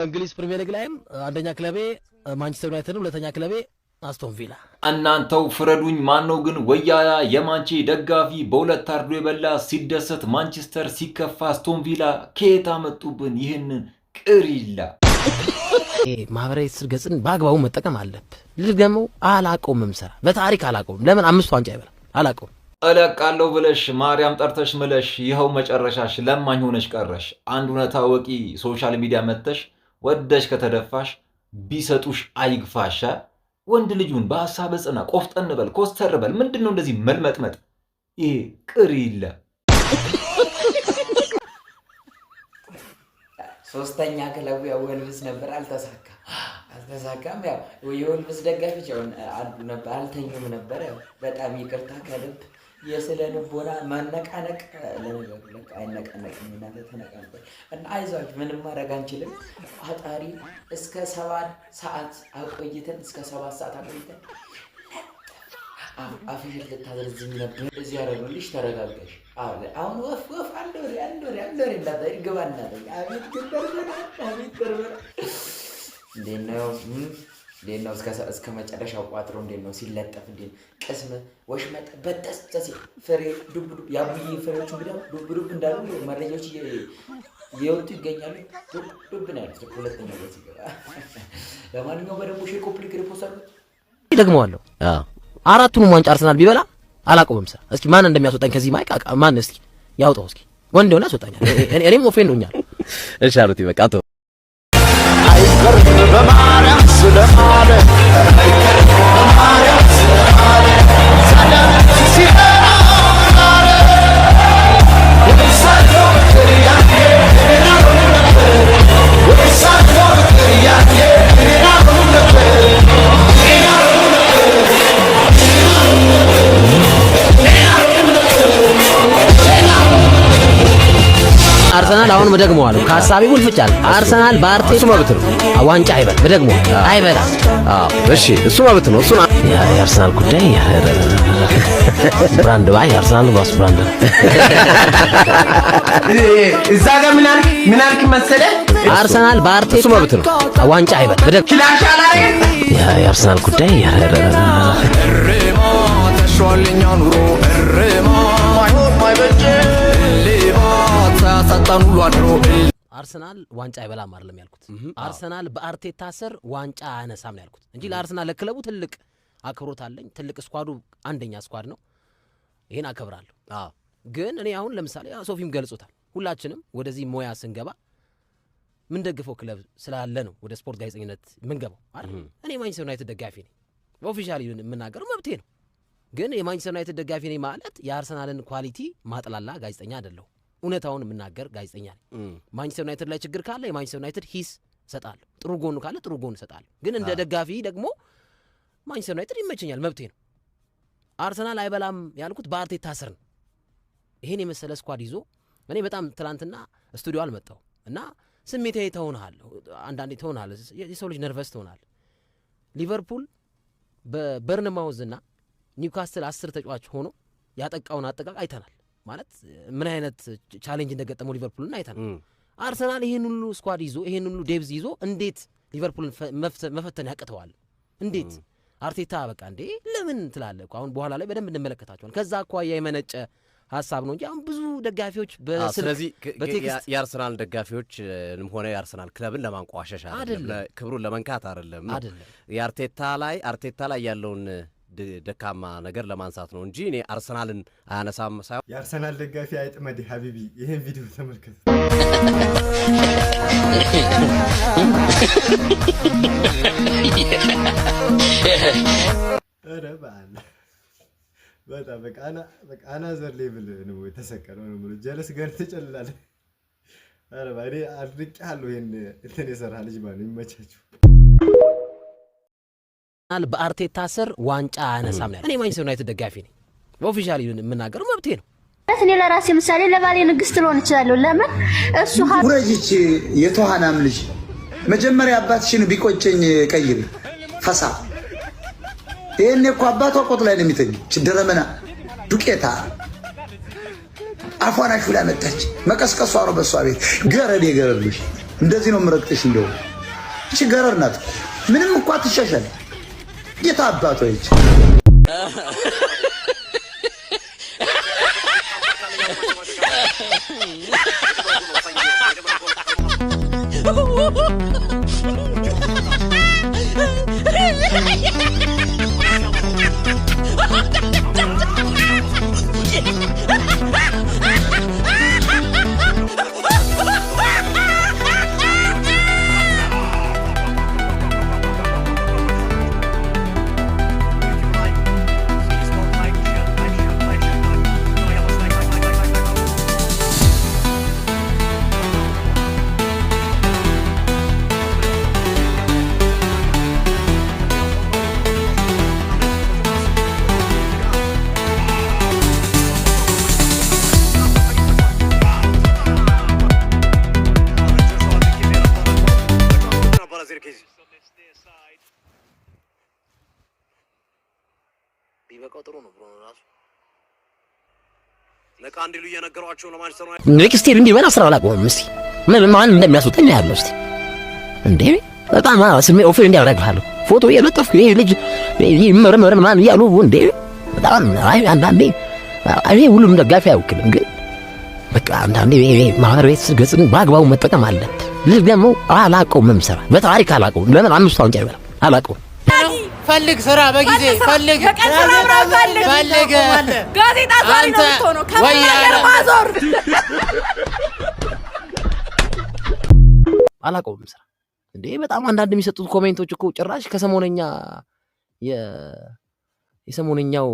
እንግሊዝ ፕሪሚየር ሊግ ላይም አንደኛ ክለቤ ማንቸስተር ዩናይትድ ነው፣ ሁለተኛ ክለቤ አስቶን ቪላ። እናንተው ፍረዱኝ። ማን ነው ግን ወያያ የማንቼ ደጋፊ በሁለት ታርዶ የበላ ሲደሰት ማንቸስተር ሲከፋ አስቶን ቪላ ከየት አመጡብን ይህንን ቅሪላ? ማህበራዊ ትስስር ገጽን በአግባቡ መጠቀም አለብህ። ልድገመው፣ አላቆምም ስራ በታሪክ አላቆምም። ለምን 5 ዋንጫ ይበላል አላቆም እለቃለሁ ብለሽ ማርያም ጠርተሽ ምለሽ ይኸው መጨረሻሽ ለማኝ ሆነሽ ቀረሽ። አንድ እውነታ ወቂ ሶሻል ሚዲያ መተሽ ወደሽ ከተደፋሽ ቢሰጡሽ አይግፋሻ። ወንድ ልጁን በሐሳብ ጽና፣ ቆፍጠን በል፣ ኮስተር በል። ምንድነው እንደዚህ መልመጥመጥ? ይሄ ቅሪላ ሶስተኛ ክለቡ ያው ወልቭስ ነበር፣ አልተሳካም። ያው የወልቭስ ደጋፊዎች ያው አንዱ ነበር፣ አልተኙም ነበር። ያው በጣም ይቅርታ ከልብ የስለ ልቦና ማነቃነቅ ለነገሩ ለካ አይነቃነቅም እና ተነቃነቅ እና አይዟችሁ፣ ምንም ማድረግ አንችልም። አጣሪ እስከ 7 ሰዓት አቆይተን አፍሽን ልታዘርዝኝ ነበር። እዚህ ያረዱልሽ ተረጋጋሽ። አሁን ወፍ አንድ ወሬ እንዳታይ ግባና አቤት ገርበና እንዴት ነው እስከ መጨረሻው ቋጥሮ እንዴት ነው ሲለጠፍ እንዴት ቅስም ወሽመጥ በተሰሰ ፍሬ ዱብ ያቡዬ ፍሬዎች እንግዲህ ዱብ እንዳሉ መረጃዎች እየወጡ ይገኛሉ። ዱብ ነው ያሉት ሁለተኛ ወጥ ሲገባ። ለማንኛውም በደንብ ሼር ኮምፕሊክ ሪፖርት አድርጉ። ደግመዋለሁ። አራቱንም ዋንጫ አርሰናል ቢበላ አላቆምም ስራ። እስኪ ማን እንደሚያስወጣኝ ከዚህ ማይክ ማን እስኪ ያውጣው። እስኪ ወንድ ሆነ ያስወጣኛል። እኔም ኦፌንድ ሆኛል። እሺ አሉት ይበቃ ተው በማርያም ስለማለ በማርያም ስለማለ ሰላም ሲጠራ ወሳቶ ከሪያቴ ወሳቶ ከሪያቴ አርሰናል አሁን መደግመዋለሁ ከሐሳቤ ውልፍጫል። አርሰናል በአርቴታ መብት ነው ዋንጫ አይበል መደግመዋለሁ አይበላ። እሺ እሱ መብት ነው። እሱ የአርሰናል ጉዳይ ብራንድ ባይ አርሰናል ባስ ብራንድ እዛ ጋር ምን አልክ መሰለህ? አርሰናል በአርቴታ እሱ መብት ነው ዋንጫ አይበል መደግ ክላሽ አላረገ የአርሰናል ጉዳይ እርማ ተሾልኛ ኑሮ እርማ ማይሆን ማይበጀ አርሰናል ዋንጫ አይበላም አይደለም ያልኩት። አርሰናል በአርቴታ ስር ዋንጫ አያነሳም ነው ያልኩት እንጂ ለአርሰናል ለክለቡ ትልቅ አክብሮት አለኝ። ትልቅ ስኳዱ አንደኛ ስኳድ ነው፣ ይሄን አከብራለሁ። ግን እኔ አሁን ለምሳሌ ሶፊም ገልጾታል። ሁላችንም ወደዚህ ሞያ ስንገባ ምን ደግፈው ክለብ ስላለ ነው ወደ ስፖርት ጋዜጠኝነት ምንገባው አይደል? እኔ ማንቸስተር ዩናይትድ ደጋፊ ነኝ። ኦፊሻሊ የምናገረው መብቴ ነው። ግን የማንቸስተር ዩናይትድ ደጋፊ ነኝ ማለት የአርሰናልን ኳሊቲ ማጥላላ ጋዜጠኛ አይደለሁ። እውነታውን የምናገር ጋዜጠኛ ነኝ። ማንቸስተር ዩናይትድ ላይ ችግር ካለ የማንቸስተር ዩናይትድ ሂስ እሰጣለሁ፣ ጥሩ ጎኑ ካለ ጥሩ ጎኑ እሰጣለሁ። ግን እንደ ደጋፊ ደግሞ ማንቸስተር ዩናይትድ ይመቸኛል፣ መብቴ ነው። አርሰናል አይበላም ያልኩት በአርቴታ ስር ነው። ይሄን የመሰለ ስኳድ ይዞ እኔ በጣም ትላንትና ስቱዲዮ አልመጣሁ እና ስሜታዊ ተሆናለሁ። አንዳንዴ ተሆናለህ፣ የሰው ልጅ ነርቨስ ተሆናለህ። ሊቨርፑል በበርንማውዝና ኒውካስትል 10 ተጫዋች ሆኖ ያጠቃውን አጠቃቅ አይተናል። ማለት ምን አይነት ቻሌንጅ እንደገጠመው ሊቨርፑልን አይተናል። አርሰናል ይሄን ሁሉ ስኳድ ይዞ ይሄን ሁሉ ዴብዝ ይዞ እንዴት ሊቨርፑልን መፈተን ያቅተዋል? እንዴት አርቴታ በቃ እንዴ ለምን ትላለህ እኮ አሁን በኋላ ላይ በደንብ እንመለከታቸዋለን። ከዛ አኳያ የመነጨ ሀሳብ ነው እንጂ አሁን ብዙ ደጋፊዎች ስለዚህ የአርሰናል ደጋፊዎችንም ሆነ የአርሰናል ክለብን ለማንቋሸሽ አይደለም፣ ክብሩን ለመንካት አይደለም። የአርቴታ ላይ ያለውን ደካማ ነገር ለማንሳት ነው እንጂ እኔ አርሰናልን አያነሳም ሳይሆን የአርሰናል ደጋፊ አይጥመድ ሀቢቢ ይሄን ቪዲዮ ተመልከቱ። አረ ባል በጣም በቃ አናዘር ሌቭል ነው የተሰቀለው ነው ማለት ጀለስ ጋር ተጨልላለ። አረ ባይ አድርቄያለሁ ይሄን እንትን የሰራ ልጅ ማለት ይመቻችሁ። በአርቴታ ስር ዋንጫ አያነሳም ነው። እኔ ማንቸስተር ዩናይትድ ደጋፊ ነኝ። ኦፊሻሊ የምናገረው መብቴ ነው። እኔ ለራሴ ምሳሌ ለባሌ ንግስት ልሆን እችላለሁ። ለምን እሱ ሁረጅች የተዋናም ልጅ መጀመሪያ አባትሽን ቢቆጨኝ ቀይሪ ፈሳ ይሄኔ እኮ አባቷ ቆጥ ላይ ነው የሚተኝ ችደረመና ዱቄታ አፏን አሹላ መጣች። መቀስቀሷ ነው በሷ ቤት ገረድ የገረድሽ እንደዚህ ነው ምረቅጥሽ እንደው ገረር ናት። ምንም እኮ አትሻሻል። ጌታ አባቶ ይች ኔክስት ይር እንዲበላ ስራ አላቆምም። እስቲ ማን እንደሚያስወጣኝ ያለው እስቲ እንዴ በጣም ስሜ ኦፌር እንዲያደርግሃለሁ ፎቶ የለጠፍኩ ይሄ ልጅ ይመረመር ምናምን እያሉ እንዴ በጣም አንዳንዴ ይሄ ሁሉም ደጋፊ አይወክልም፣ ግን በቃ አንዳንዴ ማህበር ቤት ገጽን በአግባቡ መጠቀም አለብህ። ልጅ ደግሞ አላውቀውም ስራ በታሪክ አላውቀውም። ለምን 5 ዋንጫ ይበላ አላውቀውም። ፈልግ ስራ በጊዜ ፈልግ ጋዜጣ ዛሬ ነው የምትሆነው ከመናገር ማዞር አላውቀውም ስራ እንዴ በጣም አንዳንድ የሚሰጡት ኮሜንቶች እኮ ጭራሽ ከሰሞነኛ የሰሞነኛው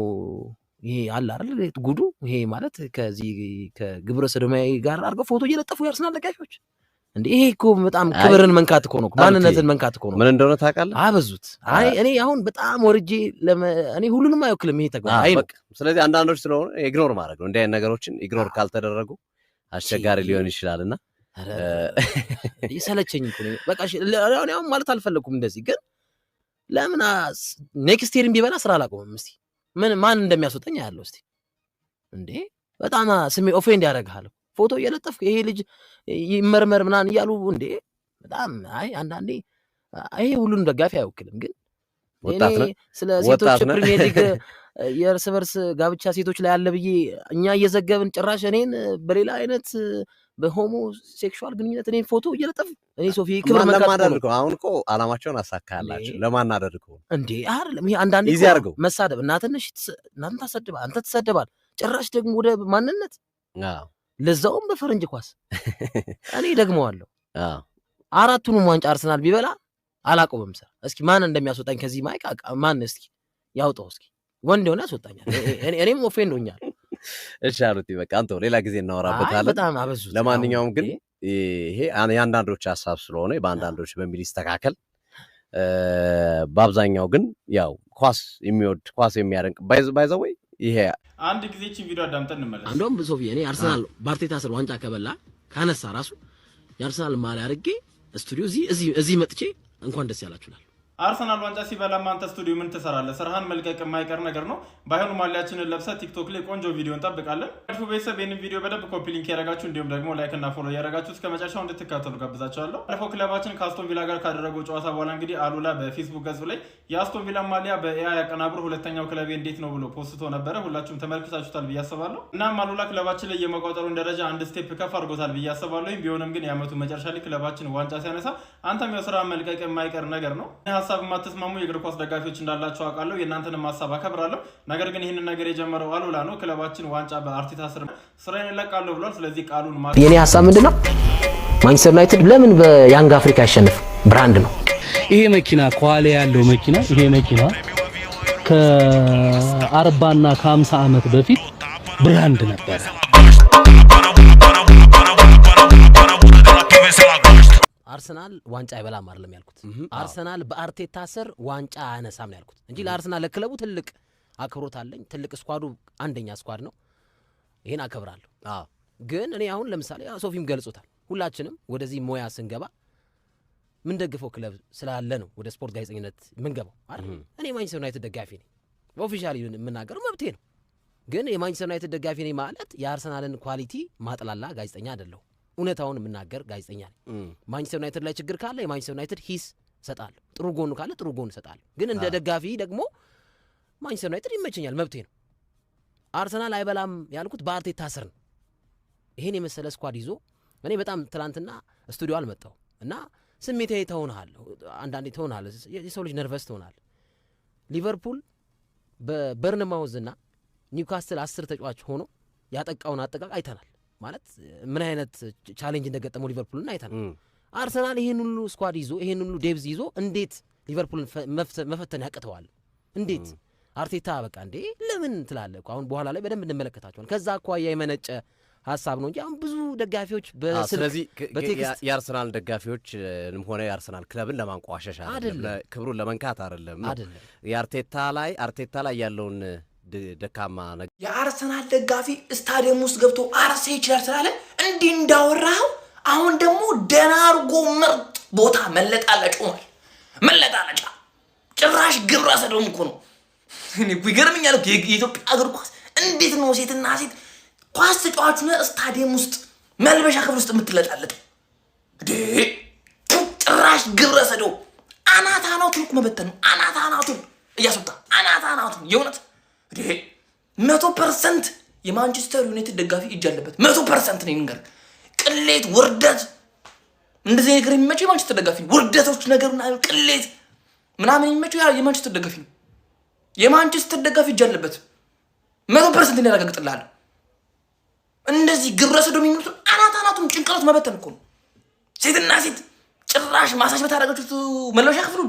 ይሄ አለ አይደል ጉዱ ይሄ ማለት ከዚህ ከግብረ ሰዶማዊ ጋር አድርገው ፎቶ እየለጠፉ ያርሰናል ደጋፊዎች እንዴ ይሄ እኮ በጣም ክብርን መንካት እኮ ነው፣ ማንነትን መንካት እኮ ነው። ምን እንደሆነ ታውቃለህ? አበዙት። እኔ አሁን በጣም ወርጄ እኔ ሁሉንም አይወክልም ይሄ ተግባር አይ ነው። ስለዚህ አንዳንዶች ስለሆነ ኢግኖር ማድረግ ነው። እንዲህ አይነት ነገሮችን ኢግኖር ካልተደረጉ አስቸጋሪ ሊሆን ይችላልና ይሰለቸኝ እኮ ነው። በቃ እኔ አሁን ማለት አልፈለኩም እንደዚህ፣ ግን ለምን ኔክስት ይር ቢበላ ስራ አላቆምም። እስቲ ማን እንደሚያስወጣኝ ያለው እስቲ እንዴ በጣም ስሜ ኦፌንድ ያደርግሃል ፎቶ እየለጠፍኩ ይሄ ልጅ ይመርመር ምናምን እያሉ እንዴ በጣም አንዳንዴ ይሄ ሁሉን ደጋፊ አይወክልም፣ ግን እኔ ስለ ሴቶች ፕሪሚየር ሊግ የእርስ በርስ ጋብቻ ሴቶች ላይ ያለ ብዬ እኛ እየዘገብን ጭራሽ እኔን በሌላ አይነት በሆሞ ሴክሹዋል ግንኙነት እኔን ፎቶ እየለጠፍ እኔ ሶፊ ክብር ለማናደርገው አሁን እኮ አላማቸውን አሳካላችሁ ለማናደርገው እንዴ አይደለም። ይሄ አንዳንዴ መሳደብ እናትንሽ እናንተ ታሰድባ አንተ ተሰደባል ጭራሽ ደግሞ ወደ ማንነት ለዛውም በፈረንጅ ኳስ እኔ ደግመዋለሁ። አራቱንም ዋንጫ አርሰናል ቢበላ አላቆምም ስራ። እስኪ ማን እንደሚያስወጣኝ ከዚህ ማይክ ማን እስኪ ያውጣው እስኪ ወንድ ሆነ ያስወጣኛል። እኔም ኦፌንድ ሆኛል። እሺ አሉት በቃ አንተው ሌላ ጊዜ እናወራበታለን። በጣም አበዙት። ለማንኛውም ግን ይሄ የአንዳንዶች ሀሳብ ስለሆነ በአንዳንዶች በሚል ይስተካከል። በአብዛኛው ግን ያው ኳስ የሚወድ ኳስ የሚያደንቅ ባይዘወይ ይሄ አንድ ጊዜ እቺ ቪዲዮ አዳምጠን እንመለስ። እንደውም ሶፊ እኔ አርሰናል በአርቴታ ስር ዋንጫ ከበላ ካነሳ ራሱ የአርሰናል ማሊያ አድርጌ ስቱዲዮ እዚህ መጥቼ እንኳን ደስ ያላችሁላል። አርሰናል ዋንጫ ሲበላ አንተ ስቱዲዮ ምን ትሰራለህ? ስራህን መልቀቅ የማይቀር ነገር ነው። ባይሆን ማሊያችንን ለብሰህ ቲክቶክ ላይ ቆንጆ ቪዲዮ እንጠብቃለን። አልፎ ቤተሰብ ይህንን ቪዲዮ በደንብ ኮፒ ሊንክ ያደረጋችሁ እንዲሁም ደግሞ ላይክ እና ፎሎ ያደረጋችሁ እስከ መጨረሻው እንድትከታተሉ ጋብዛችኋለሁ። አልፎ ክለባችን ከአስቶን ቪላ ጋር ካደረገው ጨዋታ በኋላ እንግዲህ አሉላ በፌስቡክ ገጹ ላይ የአስቶን ቪላ ማሊያ በኤአይ አቀናብሮ ሁለተኛው ክለቤ እንዴት ነው ብሎ ፖስቶ ነበረ። ሁላችሁም ተመልክታችሁታል ብዬ አስባለሁ። እናም አሉላ ክለባችን ላይ የመቋጠሩን ደረጃ አንድ ስቴፕ ከፍ አድርጎታል ብዬ አስባለሁ። ቢሆንም ግን የዓመቱ መጨረሻ ላይ ክለባችን ዋንጫ ሲያነሳ አንተም የስራ መልቀቅ የማይቀር ነገር ነው። ሀሳብ የማትስማሙ የእግር ኳስ ደጋፊዎች እንዳላችሁ አውቃለሁ። የእናንተንም ሀሳብ አከብራለሁ። ነገር ግን ይህንን ነገር የጀመረው አሉላ ነው። ክለባችን ዋንጫ በአርቴታ ስር ስራዬን እለቃለሁ ብሏል። ስለዚህ ቃሉን የኔ ሀሳብ ምንድነው? ማንቸስተር ዩናይትድ ለምን በያንግ አፍሪካ ያሸንፍ ብራንድ ነው። ይሄ መኪና ከኋላ ያለው መኪና ይሄ መኪና ከ40 እና ከ50 ዓመት በፊት ብራንድ ነበር። አርሰናል ዋንጫ አይበላም አይደለም ያልኩት። አርሰናል በአርቴታ ስር ዋንጫ አያነሳም ነው ያልኩት እንጂ ለአርሰናል ለክለቡ ትልቅ አክብሮት አለኝ። ትልቅ ስኳዱ አንደኛ ስኳድ ነው። ይሄን አከብራለሁ። ግን እኔ አሁን ለምሳሌ ሶፊም ገልጾታል። ሁላችንም ወደዚህ ሞያ ስንገባ ምን ደግፈው ክለብ ስላለ ነው ወደ ስፖርት ጋዜጠኝነት ምን ገባው አይደል? እኔ ማንቸስተር ዩናይትድ ደጋፊ ነኝ። ኦፊሻሊ የምናገረው መብቴ ነው። ግን የማንቸስተር ዩናይትድ ደጋፊ ነኝ ማለት የአርሰናልን ኳሊቲ ማጥላላ ጋዜጠኛ አይደለሁ። እውነታውን የምናገር ጋዜጠኛ ነኝ። ማንቸስተር ዩናይትድ ላይ ችግር ካለ የማንቸስተር ዩናይትድ ሂስ እሰጣለሁ። ጥሩ ጎኑ ካለ ጥሩ ጎኑ እሰጣለሁ። ግን እንደ ደጋፊ ደግሞ ማንቸስተር ዩናይትድ ይመቸኛል፣ መብቴ ነው። አርሰናል አይበላም ያልኩት በአርቴታ ስር ነው። ይሄን የመሰለ ስኳድ ይዞ እኔ በጣም ትናንትና ስቱዲዮ አልመጣሁ እና ስሜታዊ ትሆናለህ፣ አንዳንዴ ትሆናለህ፣ የሰው ልጅ ነርቨስ ትሆናለህ። ሊቨርፑል በበርንማውዝና ኒውካስትል 10 ተጫዋች ሆኖ ያጠቃውን አጠቃቅ አይተናል። ማለት ምን አይነት ቻሌንጅ እንደገጠመው ሊቨርፑልን አይተናል። አርሰናል ይሄን ሁሉ ስኳድ ይዞ ይሄን ሁሉ ዴብዝ ይዞ እንዴት ሊቨርፑልን መፈተን ያቅተዋል? እንዴት አርቴታ በቃ እንዴ ለምን ትላለህ እኮ። አሁን በኋላ ላይ በደንብ እንመለከታቸዋለን። ከዛ አኳያ የመነጨ ሀሳብ ነው እንጂ አሁን ብዙ ደጋፊዎች ስለዚህ የአርሰናል ደጋፊዎችንም ሆነ የአርሰናል ክለብን ለማንቋሸሽ አይደለም፣ ክብሩን ለመንካት አይደለም። አርቴታ ላይ ያለውን ደካማ ነገር የአርሰናል ደጋፊ ስታዲየም ውስጥ ገብቶ አርሴ ይችላል ስላለ እንዲህ እንዳወራው አሁን ደግሞ ደህና አድርጎ ምርጥ ቦታ መለጣለጭ ሆኗል። መለጣለጫ ጭራሽ ግብረ ሰዶም እኮ ነው። እኔ እኮ ይገርምኛል እኮ የኢትዮጵያ እግር ኳስ እንዴት ነው ሴትና ሴት ኳስ ተጫዋቹ ስታዲየም ውስጥ መልበሻ ክፍል ውስጥ የምትለጣለጥ እንዴ? ጭራሽ ግብረ ሰዶም አናታናቱን እኮ መበተን ነው። አናታናቱን እያስወጣ አናታናቱን የእውነት እንዴ 100% የማንቸስተር ዩናይትድ ደጋፊ እጅ አለበት። 100% ነው የሚንገር ቅሌት፣ ውርደት እንደዚህ ነገር የሚመቸው የማንቸስተር ደጋፊ ነው። ውርደቶች ነገርና ቅሌት ምናምን የሚመቸው የማንቸስተር ደጋፊ ነው። የማንቸስተር ደጋፊ እጅ አለበት 100% ነው ያረጋግጥልሃል። እንደዚህ ግብረ ሰዶም የሚሉት አናታናቱን ጭንቅላት መበተን እኮ ነው። ሴትና ሴት ጭራሽ ማሳጅ በታረጋችሁት መልበሻ ክፍሉን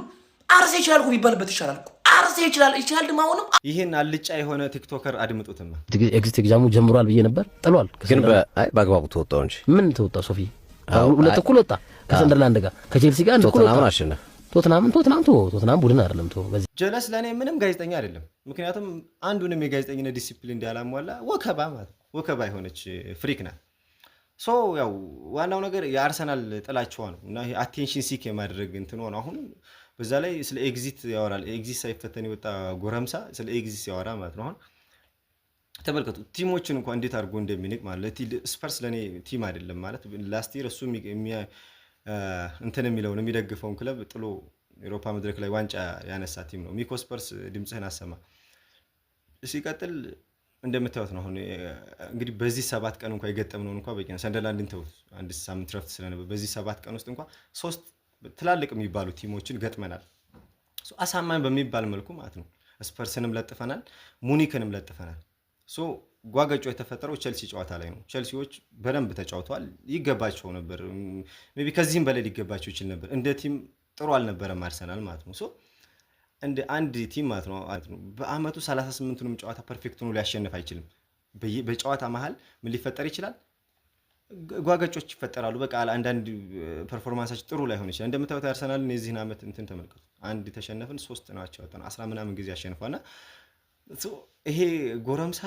አርሴ ይችላል እኮ ቢባልበት ይሻላል እኮ። አርሴ ይችላል ደግሞ አሁንም ይሄን አልጫ የሆነ ቲክቶከር አድምጡትማ። ኤግዚት ኤግዛሙ ጀምሯል ብዬ ነበር፣ ጥሏል። ግን በአግባቡ ተወጣው እንጂ ምን ተወጣው? ሶፊ 2 እኩል ወጣ ከሰንደርላንድ ጋር ከቼልሲ ጋር እኩል ወጣ። አሸነፈ። ቶትናም ቡድን አይደለም። በዚህ ጀለስ ለእኔ ምንም ጋዜጠኛ አይደለም። ምክንያቱም አንዱንም የጋዜጠኝነት ዲሲፕሊን እንዳላሟላ ወከባ ማለት ወከባ የሆነች ፍሪክ ናት። ሶ ያው ዋናው ነገር የአርሰናል ጥላቻዋ ነው እና አቴንሽን ሲክ የማድረግ እንትን ሆነ። አሁን በዛ ላይ ስለ ኤግዚት ያወራል። ኤግዚት ሳይፈተን የወጣ ጎረምሳ ስለ ኤግዚት ያወራ ማለት ነው። አሁን ተመልከቱ ቲሞችን እንኳን እንዴት አድርጎ እንደሚንቅ ማለት ስፐርስ ለእኔ ቲም አይደለም ማለት ላስት ይር እሱ እንትን የሚለውን የሚደግፈውን ክለብ ጥሎ ኤሮፓ መድረክ ላይ ዋንጫ ያነሳ ቲም ነው። ሚኮ ስፐርስ ድምፅህን አሰማ። ሲቀጥል እንደምታዩት ነው። አሁን እንግዲህ በዚህ 7 ቀን እንኳን የገጠምነው እንኳን በቂ ነው። ሰንደርላንድን ተውት፣ አንድ ሳምንት ረፍት ስለነበር በዚህ 7 ቀን ውስጥ እንኳን 3 ትላልቅ የሚባሉ ቲሞችን ገጥመናል። አሳማኝ በሚባል መልኩ ማለት ነው። ስፐርስንም ለጥፈናል፣ ሙኒክንም ለጥፈናል። ሶ ጓገጮ የተፈጠረው ቸልሲ ጨዋታ ላይ ነው። ቸልሲዎች በደንብ ተጫውተዋል፣ ይገባቸው ነበር። ሜቢ ከዚህም በላይ ሊገባቸው ይችል ነበር። እንደ ቲም ጥሩ አልነበረም አርሰናል ማለት ነው። ሶ እንደ አንድ ቲም ማለት ነው በአመቱ 38ቱንም ጨዋታ ፐርፌክት ሆኖ ሊያሸንፍ አይችልም። በጨዋታ መሃል ምን ሊፈጠር ይችላል? ጓገጮች ይፈጠራሉ። በቃ አንዳንድ ፐርፎርማንሳቸው ጥሩ ላይሆን ይችላል። እንደምታዩት አርሰናልን የዚህን አመት እንትን ተመልከቱ። አንድ ተሸነፍን 3 ናቸው ያወጣን 10 ምናምን ጊዜ አሸንፏልና ይሄ ጎረምሳ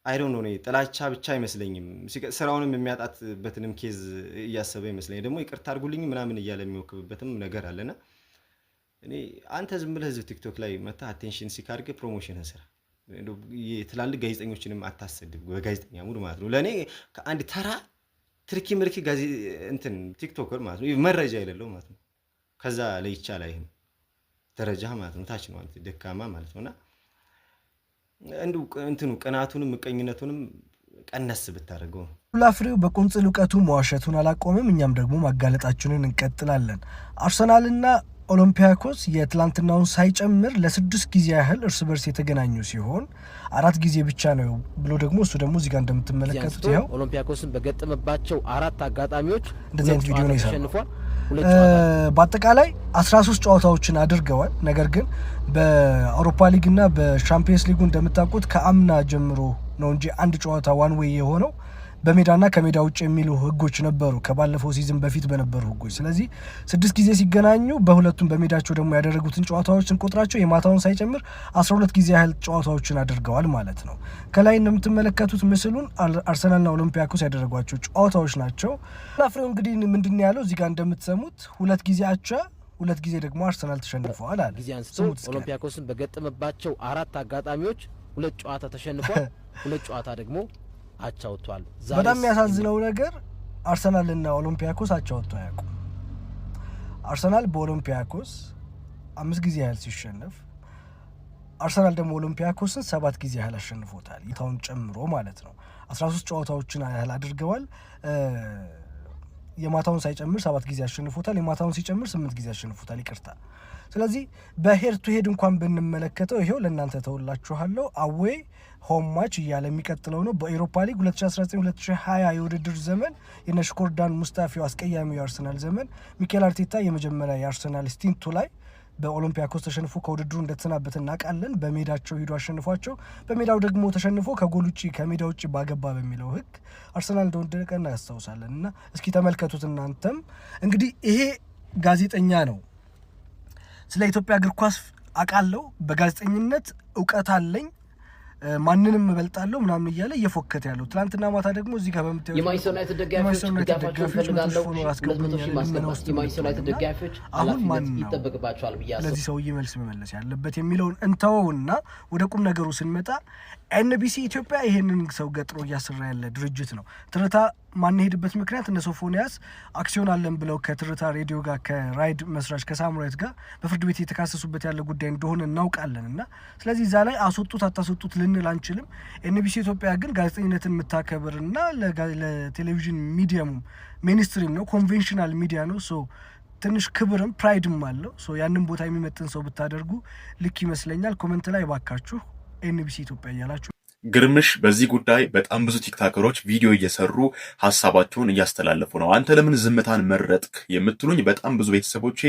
አይዶን ነው። ጥላቻ ብቻ አይመስለኝም፣ ስራውንም የሚያጣትበትንም ኬዝ እያሰበ ይመስለኝ። ደግሞ ይቅርታ አድርጉልኝ ምናምን እያለ የሚወክብበትም ነገር አለና እኔ አንተ ዝም ብለህ እዚህ ቲክቶክ ላይ መታ አቴንሽን ሲካርገ ፕሮሞሽን ስራ ትላልቅ ጋዜጠኞችንም አታሰድብ። በጋዜጠኛ ሙድ ማለት ነው። ለኔ ከአንድ ተራ ትርኪ ምርኪ እንትን ቲክቶከር ማለት ነው መረጃ የሌለው ማለት ነው። ከዛ ለይቻ ላይ ደረጃ ማለት ነው ታች ነው አንተ ደካማ ማለት ነውና እንትኑ ቅናቱንም ምቀኝነቱንም ቀነስ ብታደርገው። ላፍሬው በቁንጽል እውቀቱ መዋሸቱን አላቆምም። እኛም ደግሞ ማጋለጣችንን እንቀጥላለን። አርሰናልና ኦሎምፒያኮስ የትላንትናውን ሳይጨምር ለ6 ጊዜ ያህል እርስ በርስ የተገናኙ ሲሆን 4 ጊዜ ብቻ ነው ብሎ ደግሞ እሱ ደግሞ እዚህ ጋር እንደምትመለከቱት ይኸው ኦሎምፒያኮስን በገጠመባቸው 4 አጋጣሚዎች እንደዚህ አይነት ቪዲዮ ነው ይሰራል። በአጠቃላይ 13 ጨዋታዎችን አድርገዋል። ነገር ግን በአውሮፓ ሊግና በሻምፒየንስ ሊጉ እንደምታውቁት ከአምና ጀምሮ ነው እንጂ አንድ ጨዋታ ዋን ዌይ የሆነው በሜዳና ከሜዳ ውጭ የሚሉ ህጎች ነበሩ ከባለፈው ሲዝን በፊት በነበሩ ህጎች። ስለዚህ 6 ጊዜ ሲገናኙ በሁለቱም በሜዳቸው ደግሞ ያደረጉትን ጨዋታዎችን ቁጥራቸው የማታውን ሳይጨምር 12 ጊዜ ያህል ጨዋታዎችን አድርገዋል ማለት ነው። ከላይ እንደምትመለከቱት ምስሉን አርሰናልና ኦሎምፒያኮስ ያደረጓቸው ጨዋታዎች ናቸው። ፍሬው እንግዲህ ምንድን ያለው እዚህ ጋር እንደምትሰሙት 2 ጊዜ አቻ 2 ጊዜ ደግሞ አርሰናል ተሸንፈዋል አለ። ጊዜ አንስቶ ኦሎምፒያኮስን በገጠመባቸው 4 አጋጣሚዎች 2 ጨዋታ ተሸንፏል፣ 2 ጨዋታ ደግሞ አቻ ወጥቷል። በጣም የሚያሳዝነው ነገር አርሰናልና ኦሎምፒያኮስ አቻ ወጥተው አያውቁም። አርሰናል በኦሎምፒያኮስ 5 ጊዜ ያህል ሲሸነፍ አርሰናል ደግሞ ኦሎምፒያኮስን 7 ጊዜ ያህል አሸንፎታል። ይታውን ጨምሮ ማለት ነው 13 ጨዋታዎችን ያህል አድርገዋል። የማታውን ሳይጨምር 7 ጊዜ አሸንፎታል። የማታውን ሲጨምር 8 ጊዜ አሸንፎታል። ይቅርታ። ስለዚህ በሄድ ቱ ሄድ እንኳን ብንመለከተው ይሄው ለእናንተ ተውላችኋለሁ። አዌይ ሆም ማች እያለ የሚቀጥለው ነው። በኤሮፓ ሊግ 2019-2020 የውድድር ዘመን የነሽኮርዳን ሙስታፊው አስቀያሚው የአርሰናል ዘመን ሚኬል አርቴታ የመጀመሪያ የአርሰናል ስቲንቱ ላይ በኦሎምፒያኮስ ተሸንፎ ከውድድሩ እንደተሰናበተ እናውቃለን። በሜዳቸው ሂዶ አሸንፏቸው በሜዳው ደግሞ ተሸንፎ ከጎል ውጪ ከሜዳ ውጪ ባገባ በሚለው ህግ አርሰናል እንደወደቀ እናያስታውሳለን። እና እስኪ ተመልከቱት እናንተም። እንግዲህ ይሄ ጋዜጠኛ ነው። ስለ ኢትዮጵያ እግር ኳስ አውቃለሁ፣ በጋዜጠኝነት እውቀት አለኝ፣ ማንንም እበልጣለሁ ምናምን እያለ እየፎከተ ያለው ትናንትና ማታ ደግሞ እዚህ ጋር በመምጣት የማንቸስተር ዩናይትድ ደጋፊዎች ፈልጋለሁ 200,000 ማስገባት የማንቸስተር ዩናይትድ ደጋፊዎች ኃላፊነት ይጠበቅባቸዋል ብያለሁ። ለዚህ ሰውዬ መልስ መመለስ ያለበት የሚለውን እንተውና ወደ ቁም ነገሩ ስንመጣ ኤንቢሲ ኢትዮጵያ ይሄንን ሰው ገጥሮ እያሰራ ያለ ድርጅት ነው። ትርታ ማንሄድበት ምክንያት እነ ሶፎንያስ አክሲዮን አለን ብለው ከትርታ ሬዲዮ ጋር ከራይድ መስራች ከሳሙራይት ጋር በፍርድ ቤት የተካሰሱበት ያለ ጉዳይ እንደሆነ እናውቃለንና ስለዚህ እዛ ላይ አስወጡት አታስወጡት ልንል አንችልም። ኤንቢሲ ኢትዮጵያ ግን ጋዜጠኝነትን የምታከብርና ለቴሌቪዥን ሚዲያም ሚኒስትሪም ነው፣ ኮንቬንሽናል ሚዲያ ነው። ሶ ትንሽ ክብርም ፕራይድም አለው። ሶ ያንን ቦታ የሚመጥን ሰው ብታደርጉ ልክ ይመስለኛል። ኮሜንት ላይ ባካችሁ ኤንቢሲ ኢትዮጵያ እያላችሁ ግርምሽ በዚህ ጉዳይ በጣም ብዙ ቲክታከሮች ቪዲዮ እየሰሩ ሀሳባቸውን እያስተላለፉ ነው። አንተ ለምን ዝምታን መረጥክ የምትሉኝ በጣም ብዙ ቤተሰቦቼ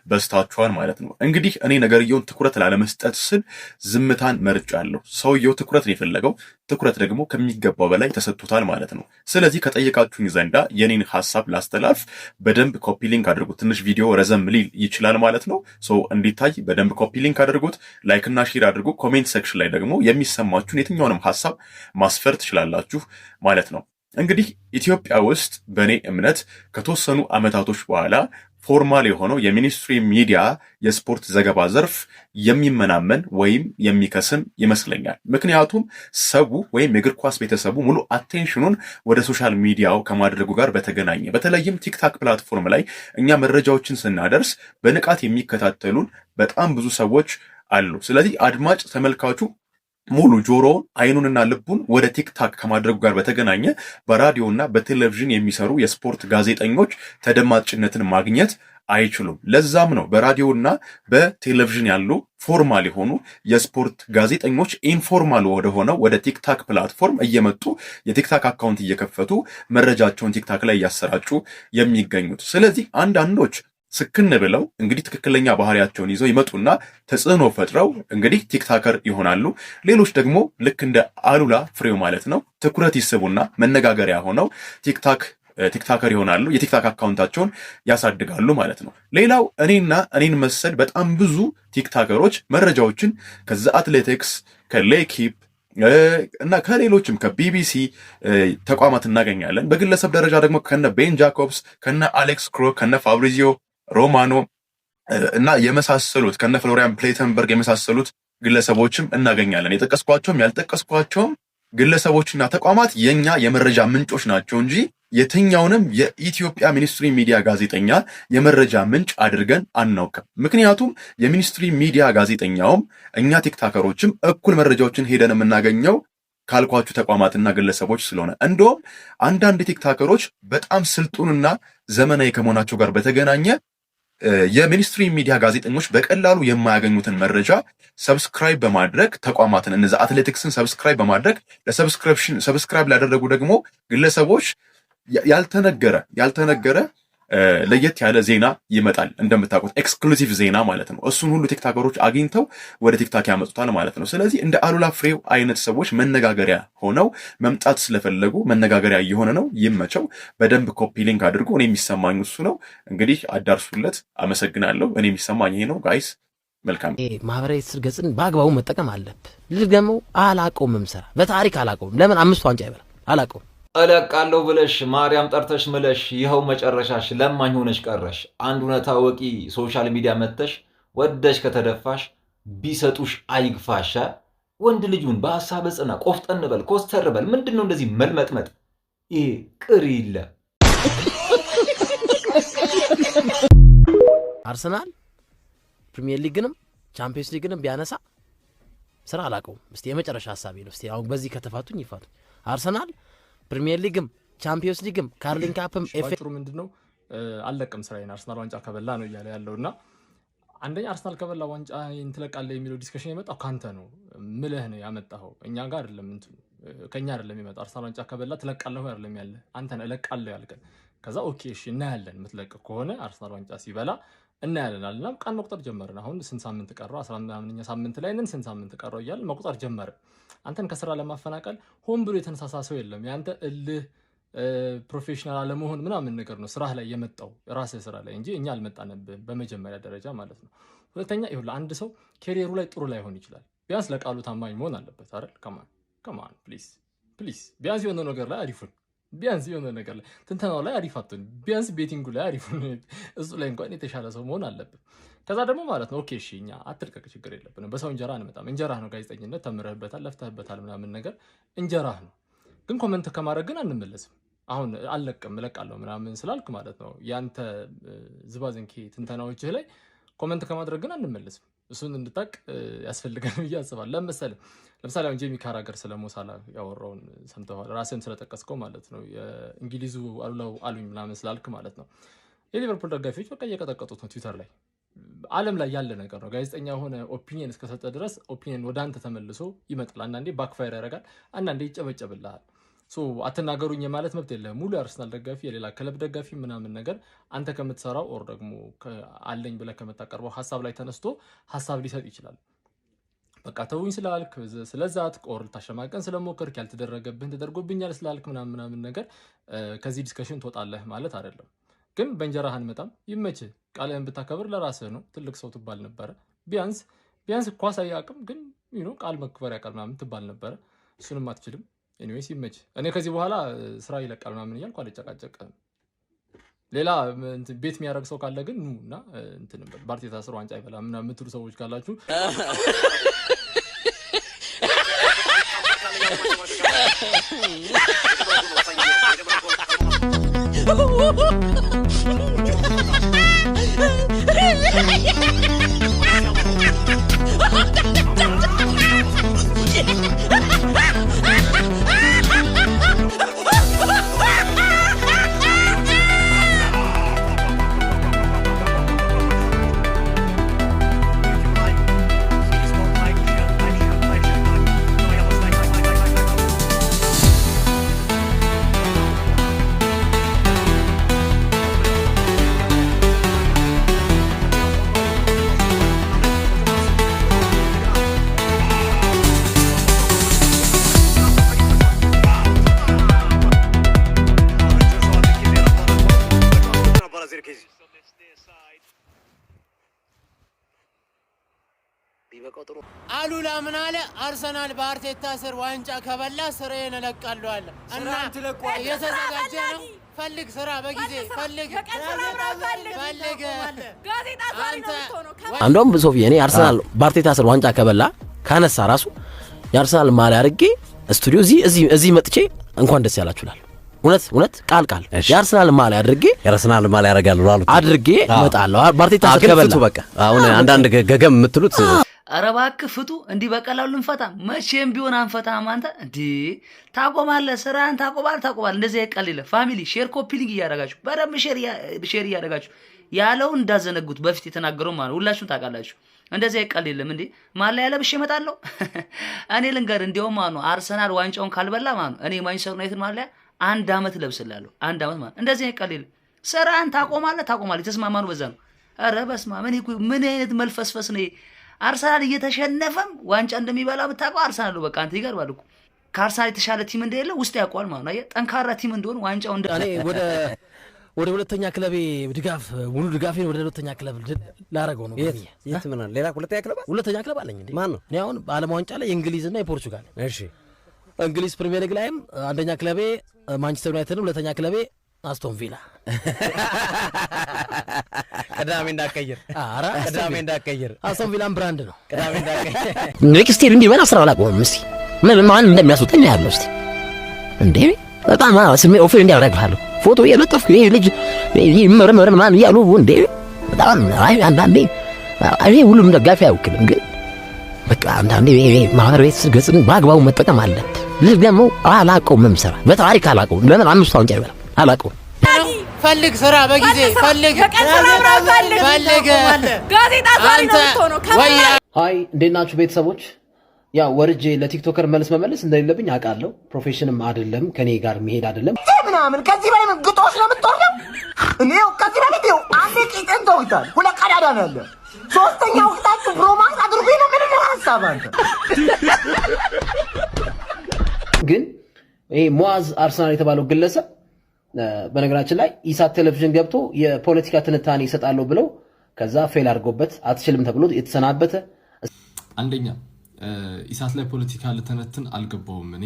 በስታችኋል ማለት ነው። እንግዲህ እኔ ነገርየውን ትኩረት ላለመስጠት ስል ዝምታን መርጫለሁ። ሰውየው ትኩረት ነው የፈለገው፣ ትኩረት ደግሞ ከሚገባው በላይ ተሰጥቶታል ማለት ነው። ስለዚህ ከጠየቃችሁኝ ዘንዳ የኔን ሀሳብ ላስተላልፍ፣ በደንብ ኮፒ ሊንክ አድርጉት። ትንሽ ቪዲዮ ረዘም ሊል ይችላል ማለት ነው። እንዲታይ በደንብ ኮፒ ሊንክ አድርጉት፣ ላይክ እና ሼር አድርጉ። ኮሜንት ሴክሽን ላይ ደግሞ የሚሰማችሁን የትኛውንም ሀሳብ ማስፈር ትችላላችሁ ማለት ነው። እንግዲህ ኢትዮጵያ ውስጥ በእኔ እምነት ከተወሰኑ አመታቶች በኋላ ፎርማል የሆነው የሚኒስትሪ ሚዲያ የስፖርት ዘገባ ዘርፍ የሚመናመን ወይም የሚከስም ይመስለኛል። ምክንያቱም ሰው ወይም የእግር ኳስ ቤተሰቡ ሙሉ አቴንሽኑን ወደ ሶሻል ሚዲያው ከማድረጉ ጋር በተገናኘ በተለይም ቲክታክ ፕላትፎርም ላይ እኛ መረጃዎችን ስናደርስ በንቃት የሚከታተሉን በጣም ብዙ ሰዎች አሉ። ስለዚህ አድማጭ ተመልካቹ ሙሉ ጆሮውን አይኑንና ልቡን ወደ ቲክታክ ከማድረጉ ጋር በተገናኘ በራዲዮና በቴሌቪዥን የሚሰሩ የስፖርት ጋዜጠኞች ተደማጭነትን ማግኘት አይችሉም። ለዛም ነው በራዲዮና በቴሌቪዥን ያሉ ፎርማል የሆኑ የስፖርት ጋዜጠኞች ኢንፎርማል ወደሆነው ወደ ቲክታክ ፕላትፎርም እየመጡ የቲክታክ አካውንት እየከፈቱ መረጃቸውን ቲክታክ ላይ እያሰራጩ የሚገኙት። ስለዚህ አንዳንዶች ስክን ብለው እንግዲህ ትክክለኛ ባህሪያቸውን ይዘው ይመጡና ተጽዕኖ ፈጥረው እንግዲህ ቲክታከር ይሆናሉ። ሌሎች ደግሞ ልክ እንደ አሉላ ፍሬው ማለት ነው ትኩረት ይስቡና መነጋገሪያ ሆነው ቲክታከር ይሆናሉ። የቲክታክ አካውንታቸውን ያሳድጋሉ ማለት ነው። ሌላው እኔን መሰል በጣም ብዙ ቲክታከሮች መረጃዎችን ከዛ አትሌቲክስ ከሌኪፕ እና ከሌሎችም ከቢቢሲ ተቋማት እናገኛለን። በግለሰብ ደረጃ ደግሞ ከነ ቤን ጃኮብስ ከነ አሌክስ ክሮ ከነ ፋብሪዚዮ ሮማኖ እና የመሳሰሉት ከነ ፍሎሪያን ፕሌተንበርግ የመሳሰሉት ግለሰቦችም እናገኛለን። የጠቀስኳቸውም ያልጠቀስኳቸውም ግለሰቦችና ተቋማት የኛ የመረጃ ምንጮች ናቸው እንጂ የትኛውንም የኢትዮጵያ ሚኒስትሪ ሚዲያ ጋዜጠኛ የመረጃ ምንጭ አድርገን አናውቅም። ምክንያቱም የሚኒስትሪ ሚዲያ ጋዜጠኛውም እኛ ቲክታከሮችም እኩል መረጃዎችን ሄደን የምናገኘው ካልኳችሁ ተቋማትና ግለሰቦች ስለሆነ እንደውም አንዳንድ ቲክታከሮች በጣም ስልጡንና ዘመናዊ ከመሆናቸው ጋር በተገናኘ የሚኒስትሪ ሚዲያ ጋዜጠኞች በቀላሉ የማያገኙትን መረጃ ሰብስክራይብ በማድረግ ተቋማትን እነዚ አትሌቲክስን ሰብስክራይብ በማድረግ ሰብስክራይብ ላደረጉ ደግሞ ግለሰቦች ያልተነገረ ለየት ያለ ዜና ይመጣል። እንደምታውቁት ኤክስክሉሲቭ ዜና ማለት ነው። እሱን ሁሉ ቲክታከሮች አግኝተው ወደ ቲክታክ ያመጡታል ማለት ነው። ስለዚህ እንደ አሉላ ፍሬው አይነት ሰዎች መነጋገሪያ ሆነው መምጣት ስለፈለጉ መነጋገሪያ እየሆነ ነው። ይመቸው። በደንብ ኮፒ ሊንክ አድርጎ እኔ የሚሰማኝ እሱ ነው። እንግዲህ አዳርሱለት። አመሰግናለሁ። እኔ የሚሰማኝ ይሄ ነው ጋይስ። መልካም ማህበራዊ ትስስር ገጽን በአግባቡ መጠቀም አለብህ። ልድገመው፣ አላቆምም። ስራ በታሪክ አላቆምም። ለምን 5 ዋንጫ ይበላል? አላቆም እለቃለሁ ብለሽ ማርያም ጠርተሽ ምለሽ ይኸው መጨረሻሽ ለማኝ ሆነሽ ቀረሽ። አንድ እውነታ ወቂ ሶሻል ሚዲያ መተሽ ወደሽ ከተደፋሽ ቢሰጡሽ አይግፋሽ። ወንድ ልጁን በሐሳብ ጽና፣ ቆፍጠን በል፣ ኮስተር በል። ምንድነው እንደዚህ መልመጥመጥ? ይሄ ቅር ይለ አርሰናል ፕሪሚየር ሊግንም ቻምፒየንስ ሊግንም ቢያነሳ ስራ አላቀውም። እስቲ የመጨረሻ ሐሳቤ ነው። እስቲ አሁን በዚህ ከተፋቱኝ ይፋቱኝ። አርሰናል ፕሪሚየር ሊግም ቻምፒየንስ ሊግም ካርሊንግ ካፕም ጥሩ ምንድነው አለቅም ስራዬን አርሰናል ዋንጫ ከበላ ነው እያለ ያለውና አንደኛ አርሰናል ከበላ ዋንጫ እንትለቃለ የሚለው ዲስከሽን የመጣው ካንተ ነው ምልህ ነው ያመጣው እኛ ጋር አይደለም እንትን ከኛ አይደለም የሚመጣው አርሰናል ዋንጫ ከበላ ትለቃለህ አይደለም ያለ አንተ ነህ እለቃለሁ ያልከን ከዛ ኦኬ እሺ እናያለን ምትለቅ ከሆነ አርሰናል ዋንጫ ሲበላ እናያለን አለና ቃል መቁጠር ጀመርን አሁን ስንት ሳምንት ቀረው 18ኛ ሳምንት ላይ ነን ስንት ሳምንት ቀረው እያልን መቁጠር ጀመርን አንተን ከስራ ለማፈናቀል ሆን ብሎ የተነሳሳሰው የለም ያንተ እልህ ፕሮፌሽናል አለመሆን ምናምን ነገር ነው ስራህ ላይ የመጣው ራስህ ስራ ላይ እንጂ እኛ አልመጣንብህም በመጀመሪያ ደረጃ ማለት ነው ሁለተኛ ይሁን አንድ ሰው ካሪየሩ ላይ ጥሩ ላይ ሆን ይችላል ቢያንስ ለቃሉ ታማኝ መሆን አለበት አይደል ከማን ፕሊዝ ቢያንስ የሆነ ነገር ላይ አሪፉን ቢያንስ የሆነ ነገር ላይ ትንተናው ላይ አሪፍ አትሆን ቢያንስ ቤቲንጉ ላይ አሪፉን እሱ ላይ እንኳን የተሻለ ሰው መሆን አለበት ከዛ ደግሞ ማለት ነው ኦኬ እሺ እኛ አትልቀቅ ችግር የለብንም በሰው እንጀራ አንመጣም እንጀራህ ነው ጋዜጠኝነት ተምረህበታል ለፍተህበታል ምናምን ነገር እንጀራህ ነው ግን ኮሜንት ከማድረግ ግን አንመለስም አሁን አለቅም እለቃለሁ ምናምን ስላልክ ማለት ነው ያንተ ዝባዝንኪ ትንተናዎችህ ላይ ኮሜንት ከማድረግ ግን አንመለስም እሱን እንድታቅ ያስፈልጋል ብዬ አስባለሁ ለምሳሌ አሁን ጄሚ ካራገር ስለሞሳላ ያወራውን ሰምተዋል ራስህም ስለጠቀስከው ማለት ነው የእንግሊዙ አሉላው አሉኝ ምናምን ስላልክ ማለት ነው የሊቨርፑል ደጋፊዎች በቃ እየቀጠቀጡት ነው ትዊተር ላይ ዓለም ላይ ያለ ነገር ነው ጋዜጠኛ ሆነ ኦፒኒየን እስከሰጠ ድረስ ኦፒኒየን ወደ አንተ ተመልሶ ይመጣል አንዳንዴ ባክፋየር ያደርጋል አንዳንዴ ይጨበጨብልሃል አትናገሩኝ ማለት መብት የለህም ሙሉ የአርሰናል ደጋፊ የሌላ ክለብ ደጋፊ ምናምን ነገር አንተ ከምትሰራው ኦር ደግሞ አለኝ ብለህ ከምታቀርበው ሀሳብ ላይ ተነስቶ ሀሳብ ሊሰጥ ይችላል በቃ ተውኝ ስላልክ ስለዛት ኦር ታሸማቀን ስለሞከርክ ያልተደረገብህን ተደርጎብኛል ስላልክ ምናምን ነገር ከዚህ ዲስከሽን ትወጣለህ ማለት አይደለም ግን በእንጀራህ አንመጣም ይመችህ ቃልህን ብታከብር ለራስህ ነው ትልቅ ሰው ትባል ነበረ ቢያንስ ኳስ አያውቅም ግን ቃል መክበር ያውቃል ምናምን ትባል ነበረ እሱንም አትችልም ኤኒዌይስ ይመችህ እኔ ከዚህ በኋላ ስራ ይለቃል ምናምን እያልኩ አልጨቃጨቅም ሌላ ቤት የሚያደርግ ሰው ካለ ግን ኑና እንትን በአርቴታ ስር ዋንጫ ይበላ ምናምን የምትሉ ሰዎች ካላችሁ አሉላ ምን አለ አርሰናል በአርቴታ ስር ዋንጫ ከበላ ስራዬን እለቃለሁ አለ እና እየተዘጋጀ ነው ፈልግ ስራ በጊዜ ፈልግ አንዶም ሶፊ እኔ አርሰናል በአርቴታ ስር ዋንጫ ከበላ ካነሳ ራሱ የአርሰናል ማሊያ አድርጌ ስቱዲዮ እዚህ መጥቼ እንኳን ደስ ያላችሁላል እውነት ቃል የአርሰናል ማሊያ ያደርጋሉ አድርጌ እመጣለሁ በአርቴታ ስር ከበላ በቃ አሁን አንዳንድ ገገም የምትሉት ኧረ እባክህ ፍቱ እንዲህ በቀላሉ እንፈታ መቼም ቢሆን አንፈታም አንተ እንዴ ታቆማለህ ስራን ታቆማለህ እንደዚህ አይቀልልህ ፋሚሊ ሼር ኮፒ ሊንክ እያደረጋችሁ በደንብ ሼር እያደረጋችሁ ያለውን እንዳዘነጉት በፊት የተናገረው ማለት ሁላችሁም ታውቃላችሁ እንደዚህ አይቀልልም እንዴ ማሊያ ለብሼ እመጣለሁ እኔ ልንገር እንደውም ማለት ነው አርሰናል ዋንጫውን ካልበላ ማለት ነው እኔ ማንቸስተር ዩናይትድ ማሊያ 1 አመት ለብስላለሁ 1 አመት ማለት እንደዚህ አይቀልልም ስራን ታቆማለህ ተስማማኑ በዛ ነው ኧረ በስመ አብ ምን አይነት መልፈስፈስ ነው አርሰናል እየተሸነፈም ዋንጫ እንደሚበላ ብታውቀው አርሰናል ነው በቃ አንተ ይገርማል እኮ ከአርሰናል የተሻለ ቲም እንደሌለ ውስጥ ያውቀዋል ማለት ነው ጠንካራ ቲም እንደሆነ ዋንጫው እኔ ወደ ሁለተኛ ክለቤ ሙሉ ድጋፌን ወደ ሁለተኛ ክለብ ላረገው ነው የት ምን አለ ሌላ ሁለተኛ ክለብ አለኝ እንዴ ማን ነው እኔ አሁን በዓለም ዋንጫ ላይ የእንግሊዝና የፖርቹጋል እሺ እንግሊዝ ፕሪሚየር ሊግ ላይም አንደኛ ክለቤ ማንቸስተር ዩናይትድ ሁለተኛ ክለቤ አስቶን ቪላ ቅዳሜ እንዳቀይር አስቶን ቪላም ብራንድ ነው ቅዳሜ እንዳቀይር ኔክስት ይር እንዲበላ ስራ አላቆምም እስቲ ማን እንደሚያስወጣኝ ያለው እስቲ እንዴ በጣም ስሜ ኦፌር እንዲያደርጋለሁ ፎቶ እየለጠፍኩ ይሄ ልጅ ይመረመረ ምናምን እያሉ እንዴ በጣም አንዳንዴ እኔ ሁሉም ደጋፊ አይወክልም፣ ግን በቃ አንዳንዴ ማህበራዊ ትስስር ገጽን በአግባቡ መጠቀም አለብህ። ልጅ ደግሞ አላውቀውም መምሰራ በታሪክ አላውቀውም። ለምን 5 ዋንጫ ይበላል አላውቀውም። ፈልግ ስራ በጊዜ ፈልግ ጋዜጣ ዛሬ ነው የምትሆነው። ሃይ እንዴት ናችሁ ቤተሰቦች? ያው ወርጄ ለቲክቶከር መልስ መመለስ እንደሌለብኝ አውቃለሁ። ፕሮፌሽንም አይደለም ከኔ ጋር መሄድ አይደለም ምናምን ከዚህ በላይ ግጦሽ ነው የምትወርደው። እኔው ከዚህ በላይ ነው አንዴ ቂጥን ተውታል። ሁለት ቀዳዳ ነው ያለ። ሶስተኛው ወቅታችሁ ብሮማንስ አድርጉ ነው ምን ነው ሐሳብ አንተ ግን ይሄ ሙአዝ አርሰናል የተባለው ግለሰብ በነገራችን ላይ ኢሳት ቴሌቪዥን ገብቶ የፖለቲካ ትንታኔ ይሰጣለሁ ብለው ከዛ ፌል አድርጎበት አትችልም ተብሎ የተሰናበተ አንደኛ ኢሳት ላይ ፖለቲካ ልተነትን አልገባውም። እኔ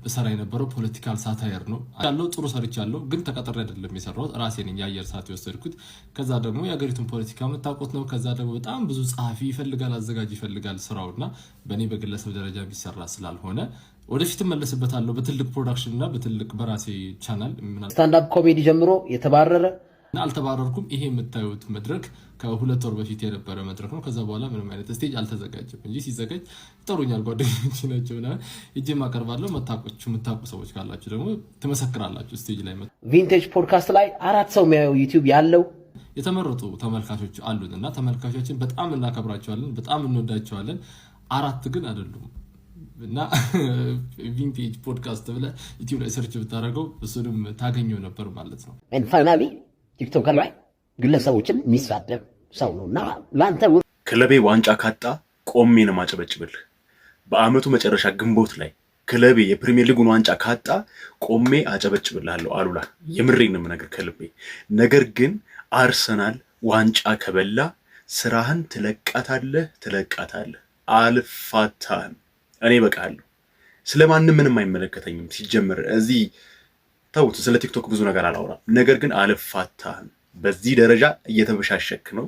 በሰራ የነበረው ፖለቲካል ሳታየር ነው ያለው። ጥሩ ሰርቻለሁ፣ ግን ተቀጥሬ አይደለም የሰራሁት። ራሴ ነኝ የአየር ሰዓት የወሰድኩት። ከዛ ደግሞ የሀገሪቱን ፖለቲካ የምታውቁት ነው። ከዛ ደግሞ በጣም ብዙ ጸሐፊ ይፈልጋል፣ አዘጋጅ ይፈልጋል ስራውና በእኔ በግለሰብ ደረጃ ቢሰራ ስላልሆነ ወደፊት መለስበታለሁ በትልቅ ፕሮዳክሽን እና በትልቅ በራሴ ቻናል። ስታንድ አፕ ኮሜዲ ጀምሮ የተባረረ አልተባረርኩም። ይሄ የምታዩት መድረክ ከ2 ወር በፊት የነበረ መድረክ ነው። ከዛ በኋላ ምንም አይነት ስቴጅ አልተዘጋጀም እንጂ ሲዘጋጅ ይጠሩኛል ጓደኞች ናቸውና እጄም አቀርባለሁ። የምታውቁ ሰዎች ካላችሁ ደግሞ ትመሰክራላችሁ። ስቴጅ ላይ ቪንቴጅ ፖድካስት ላይ 4 ሰው የሚያየው ዩቲዩብ ያለው የተመረጡ ተመልካቾች አሉን እና ተመልካቾችን በጣም እናከብራቸዋለን፣ በጣም እንወዳቸዋለን። 4 ግን አይደሉም እና ቪንቴጅ ፖድካስት ብለህ ዩቲዩብ ላይ ሰርች ብታደርገው እሱንም ታገኘው ነበር ማለት ነው። ፋይናሊ ቲክቶክ ላይ ግለሰቦችን የሚሳደብ ሰው ነውና ላንተ ክለቤ ዋንጫ ካጣ ቆሜ ነው ማጨበጭብልህ። በአመቱ መጨረሻ ግንቦት ላይ ክለቤ የፕሪሚየር ሊጉን ዋንጫ ካጣ ቆሜ አጨበጭብልሃለሁ። አሉላ የምሬን ነው የምነግርህ ከልቤ። ነገር ግን አርሰናል ዋንጫ ከበላ ስራህን ትለቃታለህ። አልፋታህም። እኔ በቃለሁ። ስለማንም ምንም አይመለከተኝም። ሲጀምር እዚህ ተውት፣ ስለ ቲክቶክ ብዙ ነገር አላወራም። ነገር ግን አልፋታህም። በዚህ ደረጃ እየተበሻሸክ ነው።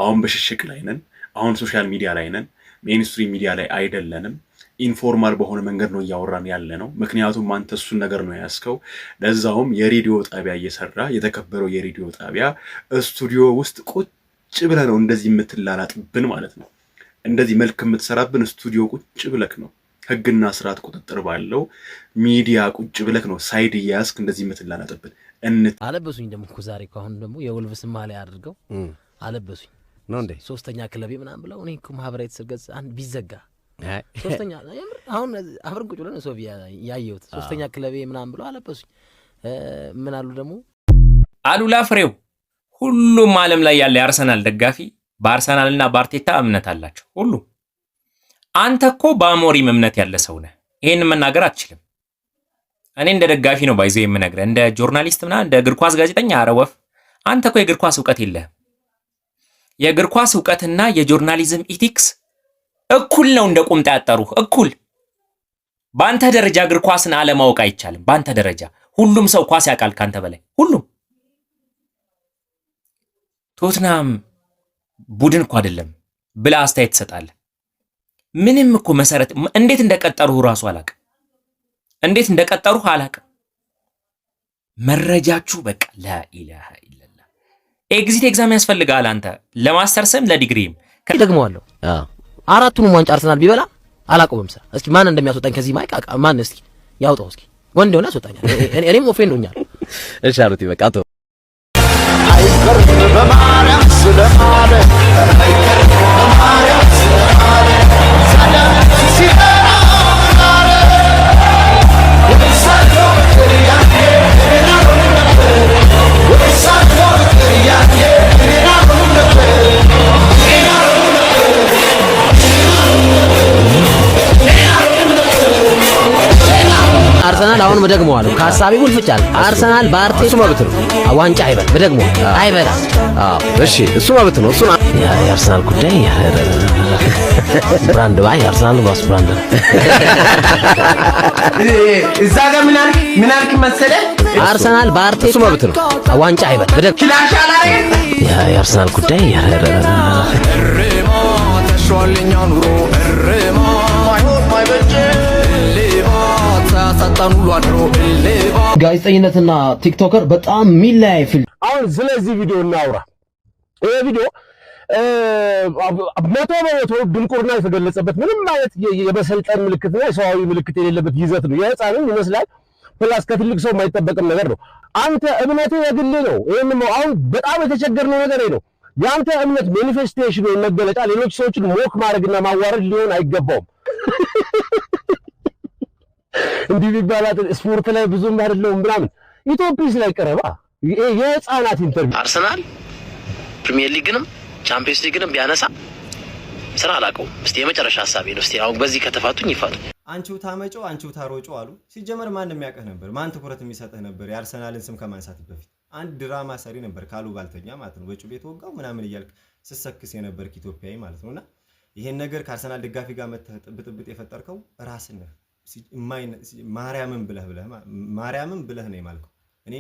አሁን በሽሽቅ ላይ ነን። አሁን ሶሻል ሚዲያ ላይ ነን። ሜይንስትሪም ሚዲያ ላይ አይደለንም። ኢንፎርማል በሆነ መንገድ ነው እያወራን ያለ ነው። ምክንያቱም አንተ እሱን ነገር ነው ያስከው። ለዛውም የሬዲዮ ጣቢያ እየሰራ የተከበረው የሬዲዮ ጣቢያ ስቱዲዮ ውስጥ ቁጭ ብለህ ነው እንደዚህ የምትላላጥብን ማለት ነው። እንደዚህ መልክ የምትሰራብን ስቱዲዮ ቁጭ ብለክ ነው። ህግና ስርዓት ቁጥጥር ባለው ሚዲያ ቁጭ ብለክ ነው ሳይድ እያያዝክ እንደዚህ የምትላላጥብን። አለበሱኝ ደግሞ እኮ ዛሬ እኮ አሁን ደግሞ የወልቭስ ማሊያ አድርገው አለበሱኝ ነው እንዴ? 3ኛ ክለቤ ምናምን ብለው እኔ እኮ ማህበራዊ ትስስር ገጽ አንድ ቢዘጋ 3ኛ አሁን አብረን ቁጭ ብለን ሶፊያ ያየሁት 3ኛ ክለቤ ምናምን ብለው አለበሱኝ። ምን አሉ ደግሞ አሉላ ፍሬው። ሁሉም ዓለም ላይ ያለ የአርሰናል ደጋፊ በአርሰናልና በአርቴታ እምነት አላቸው ሁሉ። አንተ እኮ በአሞሪም እምነት ያለ ሰው ነህ። ይሄን መናገር አትችልም። እኔ እንደ ደጋፊ ነው ባይዘው የምነግርህ፣ እንደ ጆርናሊስት ምናምን እንደ እግር ኳስ ጋዜጠኛ አረወፍ። አንተ እኮ የእግር ኳስ ዕውቀት የለህም። የእግር ኳስ ዕውቀትና የጆርናሊዝም ኢቲክስ እኩል ነው። እንደ ቁምጣ ያጠሩህ እኩል። በአንተ ደረጃ እግር ኳስን አለማወቅ አይቻልም። በአንተ ደረጃ ሁሉም ሰው ኳስ ያውቃል ካንተ በላይ ሁሉም። ቶትናም ቡድን እኮ አይደለም ብላ አስተያየት ትሰጣለህ። ምንም እኮ መሰረት እንዴት እንደቀጠሩህ ራሱ አላውቅም። እንዴት እንደቀጠሩህ አላውቅም። መረጃችሁ በቃ ላኢላሃ ኢላላህ። ኤግዚት ኤግዛም ያስፈልጋል አንተ ለማስተርስም ለዲግሪም። ደግመዋለሁ 4ቱንም ዋንጫ አርሰናል ቢበላ አላውቀውም። እስኪ ማን እንደሚያስወጣኝ ከዚህ ማይክ ማን እስኪ ያውጣው። እስኪ ወንድ ሆነ ያስወጣኛል። እኔም ኦፌንድ ሆኛል። እሺ አሉት በቃ ተው አይቀርም በማርያም ስለማለ አይቀርም በማርያም ስለማለ ሰላም ሲበራ ማለ ወሳቶ ያንተ ናሆን ነበር ወሳቶ ያንተ ናሆን ነበር አርሰናል አሁን መደግመዋለሁ ከሐሳቤ ውልፍጫል። አርሰናል በአርቴታ መብት ነው ዋንጫ አይበል መደግሞ አይበላ። እሺ እሱ መብት ነው። እሱ የአርሰናል ጉዳይ ብራንድ ባይ አርሰናል ባስ ብራንድ እዛ ጋር ምን አልክ መሰለህ? አርሰናል በአርቴታ እሱ መብት ነው ዋንጫ አይበል መደግሞ ክላሽ ላይ የአርሰናል ጉዳይ እርማ ተሿልኛ ኑሮ እርማ ማይሆን ማይበጀ ጋዜጠኝነትና ቲክቶከር በጣም ሚለያይ ፊልም። አሁን ስለዚህ ቪዲዮ እናውራ። ይሄ ቪዲዮ 100% ድንቁርና የተገለጸበት ምንም አይነት የመሰልጠን ምልክትና የሰዋዊ ምልክት የሌለበት ይዘት ነው። የህፃንም ይመስላል ፕላስ ከትልቅ ሰው የማይጠበቅም ነገር ነው። አንተ እምነቱ የግል ነው። ይሄን አሁን በጣም የተቸገርነው ነገር ነው። ያንተ እምነት ማኒፌስቴሽን ወይ መገለጫ ሌሎች ሰዎችን ሞክ ማድረግና ማዋረድ ሊሆን አይገባውም። እንዲህ ቢባላት ስፖርት ላይ ብዙም አይደለም ምናምን ኢትዮጲስ ላይ ቀረባ የህፃናት ኢንተርቪው አርሰናል ፕሪሚየር ሊግንም ቻምፒየንስ ሊግንም ቢያነሳ ስራ አላውቀውም። እስቲ የመጨረሻ ሐሳቤ ነው። እስቲ አሁን በዚህ ከተፋቱኝ ይፋቱ። አንቺው ታመጪው አንቺው ታሮጪው አሉ። ሲጀመር ማን የሚያውቅህ ነበር? ማን ትኩረት የሚሰጥህ ነበር? የአርሰናልን ስም ከማንሳት በፊት አንድ ድራማ ሰሪ ነበር ካሉ ባልተኛ ማለት ነው። በጩቤ ተወጋው ምናምን እያልክ ስሰክስ የነበርክ ኢትዮጵያዊ ማለት ነውና ይሄን ነገር ከአርሰናል ደጋፊ ጋር ብጥብጥ የፈጠርከው ራስህ ነህ። ማርያምን ብለህ ነው የማልከው። እኔ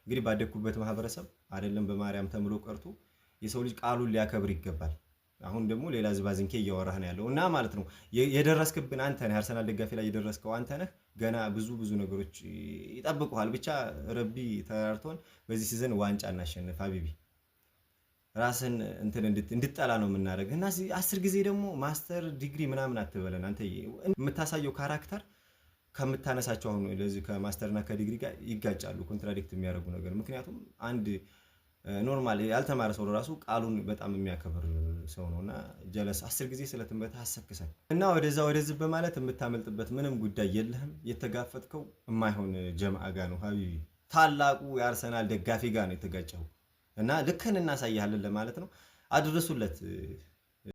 እንግዲህ ባደግኩበት ማህበረሰብ አይደለም በማርያም ተምሎ ቀርቶ የሰው ልጅ ቃሉን ሊያከብር ይገባል። አሁን ደግሞ ሌላ ዝባዝንኬ እያወራህ ነው ያለው እና ማለት ነው የደረስክብን አንተ ነህ። አርሰናል ደጋፊ ላይ የደረስከው አንተ ነህ። ገና ብዙ ነገሮች ይጠብቁሃል። ብቻ ረቢ ተራርቶን በዚህ ሲዝን ዋንጫ እናሸንፍ። ሀቢቢ ራስን እንድትጠላ ነው የምናደርግህ እና 10 ጊዜ ደግሞ ማስተር ዲግሪ ምናምን አትበለን። አንተ የምታሳየው ካራክተር ከምታነሳቸው አሁን ለዚህ ከማስተርና ከዲግሪ ጋር ይጋጫሉ፣ ኮንትራዲክት የሚያደርጉ ነገር። ምክንያቱም አንድ ኖርማል ያልተማረ ሰው ራሱ ቃሉን በጣም የሚያከብር ሰው ነውና ጀለስ 10 ጊዜ ስለትንበታ አሰክሰን እና ወደዚህ በማለት የምታመልጥበት ምንም ጉዳይ የለህም። የተጋፈጥከው የማይሆን ጀማዓ ጋር ነው ሀቢቢ። ታላቁ የአርሰናል ደጋፊ ጋር ነው የተጋጨው እና ልክህን እናሳያለን ለማለት ነው። አድርሱለት።